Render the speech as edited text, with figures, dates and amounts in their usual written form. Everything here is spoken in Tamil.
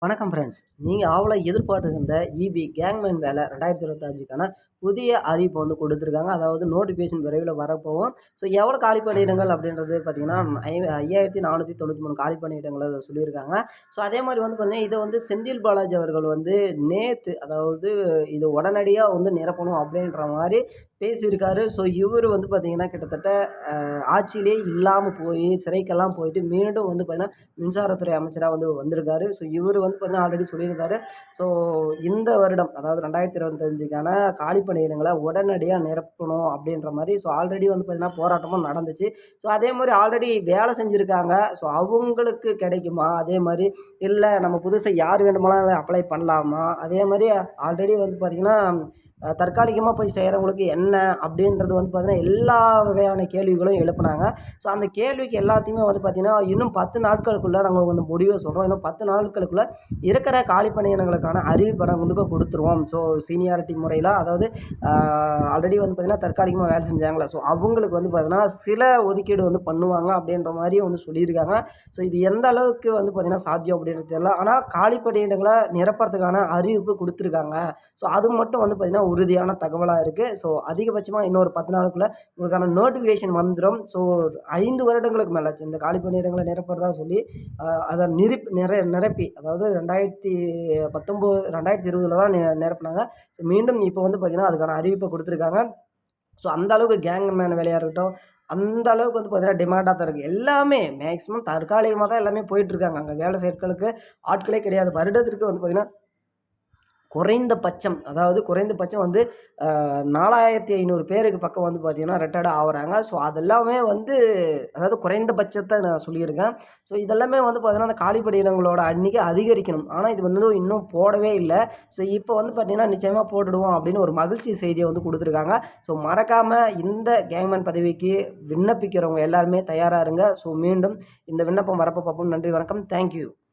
வணக்கம் ஃப்ரெண்ட்ஸ். நீங்க ஆவலா எதிர்பார்த்திருந்த இபி கேங்மேன் வேலை 2025க்கான புதிய அறிவிப்பு வந்து குடுத்துருக்காங்க. அதாவது நோட்டிஃபிகேஷன் விரைவில வரப்போவும். ஸோ எவ்வளோ காலி பணியிடங்கள் அப்படின்றது பார்த்தீங்கன்னா, 5493 காலி பணியிடங்கள சொல்லியிருக்காங்க. ஸோ அதே மாரி வந்து பார்த்தீங்கன்னா, இத வந்து செந்தில் பாலாஜி அவர்கள் வந்து நேத்து அதாவது இது உடனடியா வந்து நிரப்பணும் அப்படின்ற மாரி பேசியிருக்காரு. ஸோ இவரு வந்து பார்த்தீங்கன்னா, கிட்டத்தட்ட ஆட்சியிலேயே இல்லாம போய் சிறைக்கெல்லாம் போயிட்டு மீண்டும் வந்து பார்த்தீங்கன்னா, மின்சாரத்துறை அமைச்சரா வந்து வந்திருக்காரு. ஸோ இவரு வந்து பார்த்தீங்கன்னா ஆல்ரெடி சொல்லியிருந்தாரு. ஸோ இந்த வருடம் அதாவது 2025க்கான காலி பணியிடங்கள உடனடியா நிரப்பணும் அப்படின்ற மாரி ஸோ ஆல்ரெடி வந்து பார்த்தீங்கன்னா போராட்டமும் நடந்துச்சு. ஸோ அதே மாரி ஆல்ரெடி வேலை செஞ்சிருக்காங்க. ஸோ அவங்களுக்கு கிடைக்குமா? அதே மாரி இல்ல நம்ம புதுசா யார் வேண்டுமானாலும் அப்ளை பண்ணலாமா? அதே மாரி ஆல்ரெடி வந்து பார்த்தீங்கன்னா தற்காலிகமா போய் செய்றவங்களுக்கு என்ன அப்படின்றது வந்து பார்த்தீங்கன்னா, எல்லா வகையான கேள்விகளும் எழுப்புனாங்க. ஸோ அந்த கேள்விக்கு எல்லாத்தையுமே வந்து பார்த்தீங்கன்னா, இன்னும் 10 நாட்களுக்குள்ள நாங்க வந்து முடிவ சொல்றோம். இன்னும் 10 நாட்களுக்குள்ள இருக்கிற காலி பணியிடங்களுக்கான அறிவிப்ப நாங்க வந்து குடுத்துருவோம். ஸோ சீனியாரிட்டி முறையில அதாவது ஆ ஆல்ரெடி வந்து பார்த்தீங்கன்னா, தற்காலிகமா வேலை செஞ்சாங்கல்ல. ஸோ அவங்களுக்கு வந்து பார்த்தீங்கன்னா, சில ஒதுக்கீடு வந்து பண்ணுவாங்க அப்படின்ற மாரி வந்து சொல்லியிருக்காங்க. ஸோ இது எந்த அளவுக்கு வந்து பார்த்தீங்கன்னா, சாத்தியம் அப்படின்றது தெரியல. ஆனா காலி பணியிடங்கள நிரப்பறதுக்கான அறிவிப்பு குடுத்துருக்காங்க. ஸோ அது மட்டும் வந்து பார்த்தீங்கன்னா, உறுதியான தகவலா இருக்கு. ஸோ அதிகபட்சமா இன்னொரு 10 நாளுக்குள்ள உங்களுக்கான நோட்டிஃபிகேஷன் வந்துரும். ஸோ 5 வருடங்களுக்கு மேல ஆச்சு. இந்த காலி பணியிடங்கள நிரப்புறதா சொல்லி, அத நிரப்பி அதாவது 2019 2020ல தான் நிரப்புனாங்க. ஸோ மீண்டும் இப்போ வந்து பார்த்தீங்கன்னா, அதுக்கான அறிவிப்ப குடுத்துருக்காங்க. ஸோ அந்த அளவுக்கு கேங்மேன் வேலையா இருக்கட்டும், அந்த அளவுக்கு வந்து பார்த்தீங்கன்னா, டிமாண்டா தான் இருக்கு. எல்லாமே மேக்ஸிமம் தற்காலிகமா தான் எல்லாமே போயிட்டுருக்காங்க. அங்க வேலை செய்றதுக்கு ஆட்களே கிடையாது. வருடத்திற்கு வந்து பார்த்தீங்கன்னா குறைந்தபட்சம் அதாவது குறைந்தபட்சம் வந்து 4500 பேருக்கு பக்கம் வந்து பார்த்தீங்கன்னா, ரிட்டயர்ட் ஆவுறாங்க. ஸோ அதெல்லாமே வந்து அதாவது குறைந்தபட்சத்த நான் சொல்லியிருக்கேன். ஸோ இதெல்லாமே வந்து பார்த்தீங்கன்னா, அந்த காலி பணியிடங்களோட எண்ணிக்கை அதிகரிக்கணும். ஆனா இது வந்து இன்னும் போடவே இல்ல. ஸோ இப்போ வந்து பார்த்தீங்கன்னா, நிச்சயமா போட்டுடுவோம் அப்படின்னு ஒரு மகிழ்ச்சி செய்திய வந்து குடுத்துருக்காங்க. ஸோ மறக்காம இந்த கேங்மேன் பதவிக்கு விண்ணப்பிக்கிறவங்க எல்லாருமே தயாரா இருங்க. ஸோ மீண்டும் இந்த விண்ணப்பம் வரப்ப பார்ப்போம். நன்றி, வணக்கம். Thank you.